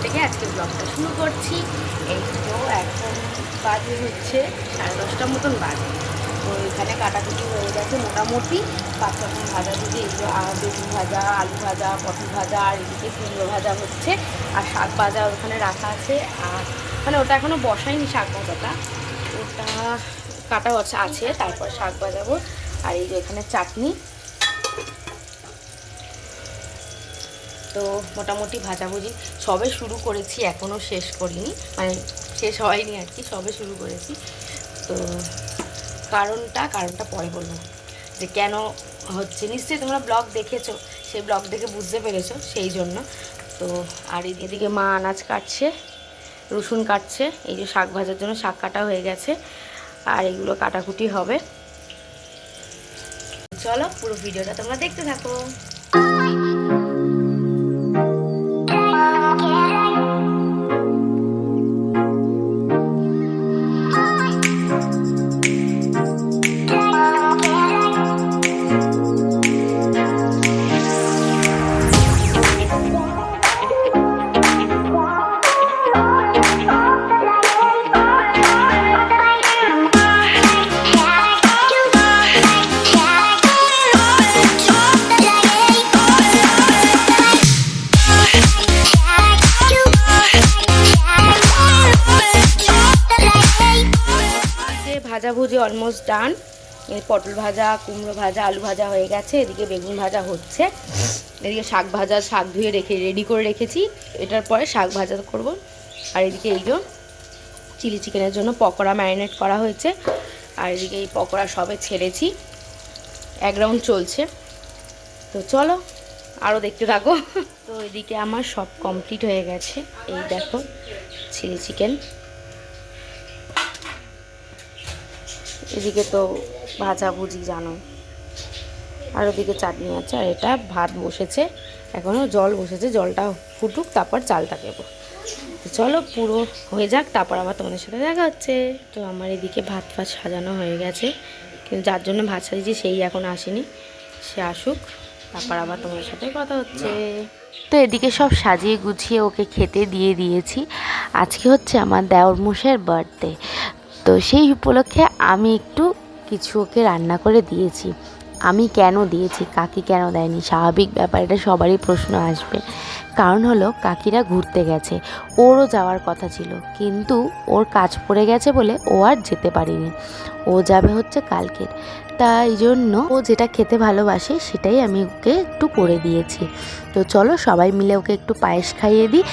থেকে আজকে ব্লগটা শুরু করছি। এই তো এখন বাজে হচ্ছে 10:30 মতন বাজে। তো এখানে কাটাকুটি হয়ে গেছে মোটামুটি 5 রকম ভাজা ভুজি, এগুলো বেগুন ভাজা, আলু ভাজা, পটল ভাজা, আর এদিকে কুমড়ো ভাজা হচ্ছে, আর শাক ভাজা ওখানে রাখা আছে। আর মানে ওটা এখনও বসাইনি শাক ভাজাটা, ওটা কাটা আছে, তারপর শাক ভাজাবো। আর এই যে এখানে চাটনি। তো মোটামুটি ভাজাভুজি সবে শুরু করেছি, এখনও শেষ করিনি, মানে শেষ হয়নি আর কি, সবে শুরু করেছি। তো কারণটা পরে বলবো যে কেন হচ্ছে। নিশ্চয়ই তোমরা ব্লগ দেখেছো, সেই ব্লগ দেখে বুঝতে পেরেছো, সেই জন্য। তো আর এদিকে মা আনাজ কাটছে, রসুন কাটছে, এই যে শাক ভাজার জন্য শাক কাটা হয়ে গেছে, আর এগুলো কাটাকুটি হবে। চলো পুরো ভিডিওটা তোমরা দেখতে থাকো। ভাজাভুজি অলমোস্ট ডান। পটল ভাজা, কুমড়ো ভাজা, আলু ভাজা হয়ে গেছে, এদিকে বেগুন ভাজা হচ্ছে, এদিকে শাক ভাজা, শাক ধুয়ে রেডি করে রেখেছি, এটার পরে শাক ভাজা করব। আর এদিকে এই যে চিলি চিকেনের জন্য পকোড়া ম্যারিনেট করা হয়েছে, আর এদিকে এই পকোড়া সবে ছেড়েছি, 1 রাউন্ড চলছে। তো চলো আরও দেখতে থাকো। তো এদিকে আমার সব কমপ্লিট হয়ে গেছে, এই দেখো চিলি চিকেন, এদিকে তো ভাজাভুজি জানো, আর ওদিকে চাটনি আছে, আর এটা ভাত বসেছে, এখনও জল বসেছে, জলটা ফুটুক তারপর চালটা দেবো। তো চলো পুরো হয়ে যাক, তারপর আবার তোমাদের সাথে দেখা হচ্ছে। তো আমার এদিকে ভাত সাজানো হয়ে গেছে, কিন্তু যার জন্য ভাত সাজিয়েছি সেই এখন আসেনি, সে আসুক, তারপর আবার তোমাদের সাথে কথা হচ্ছে। তো এদিকে সব সাজিয়ে গুছিয়ে ওকে খেতে দিয়ে দিয়েছি। আজকে হচ্ছে আমার দেওরমশাইয়ের বার্থডে, তো সেই উপলক্ষে আমি একটু কিছু ওকে রান্না করে দিয়েছি। আমি কেন দিয়েছি, কাকি কেন দেয়নি, স্বাভাবিক ব্যাপার, এটা সবারই প্রশ্ন আসবে। কারণ হলো কাকিরা ঘুরতে গেছে, ওরও যাওয়ার কথা ছিল, কিন্তু ওর কাজ পড়ে গেছে বলে ও আর যেতে পারেনি। ও যাবে হচ্ছে কালকের, তাই জন্য ও যেটা খেতে ভালোবাসে সেটাই আমি ওকে একটু করে দিয়েছি। তো চলো সবাই মিলে ওকে একটু পায়েস খাইয়ে দিই।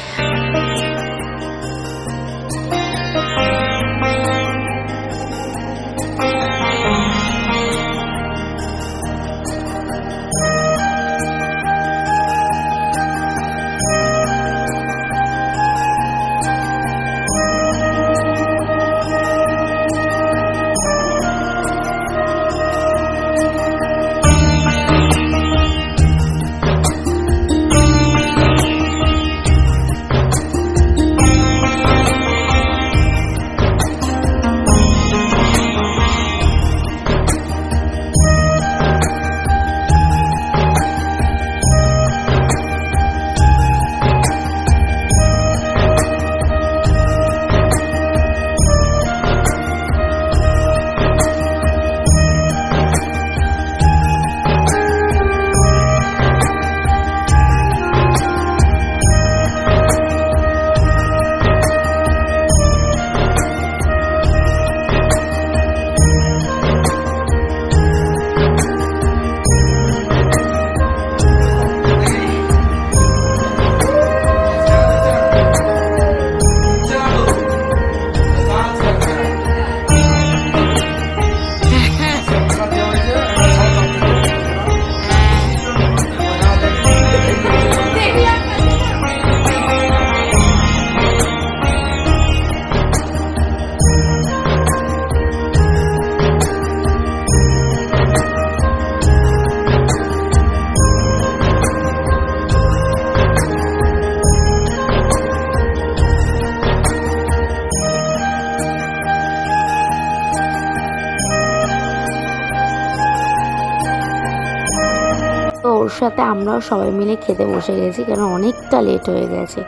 সাথে আমরাও সবাই মিলে খেতে বসে গেছি, কারণ অনেকটা লেট হয়ে গেছে।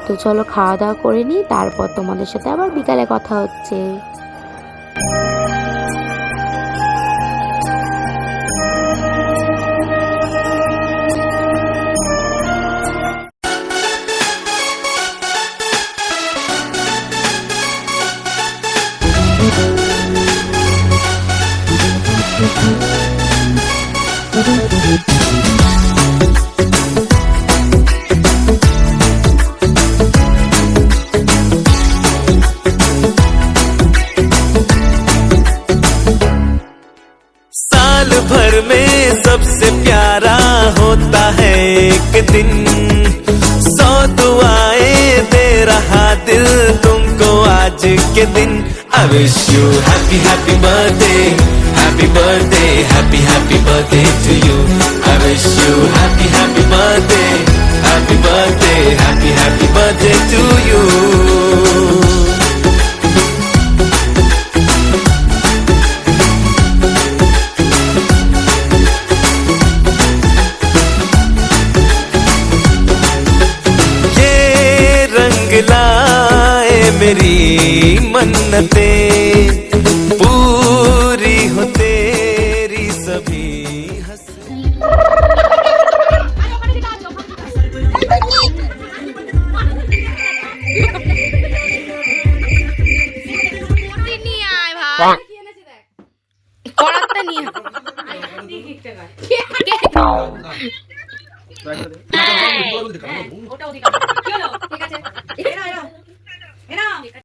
তো চলো খাওয়া দাওয়া করে নিই, তারপর তোমাদের সাথে আবার বিকালে কথা হচ্ছে। साल भर में सबसे प्यारा होता है एक दिन, 100 दुआएं दे रहा दिल तुमको आज के दिन। I wish you happy happy birthday, happy birthday, happy happy birthday to you. I wish you happy happy birthday, happy birthday, happy happy birthday to you. लाए मेरी मन्नतें, पूरी हो तेरी सभी করাতে নিয়ে ওটা অধিকার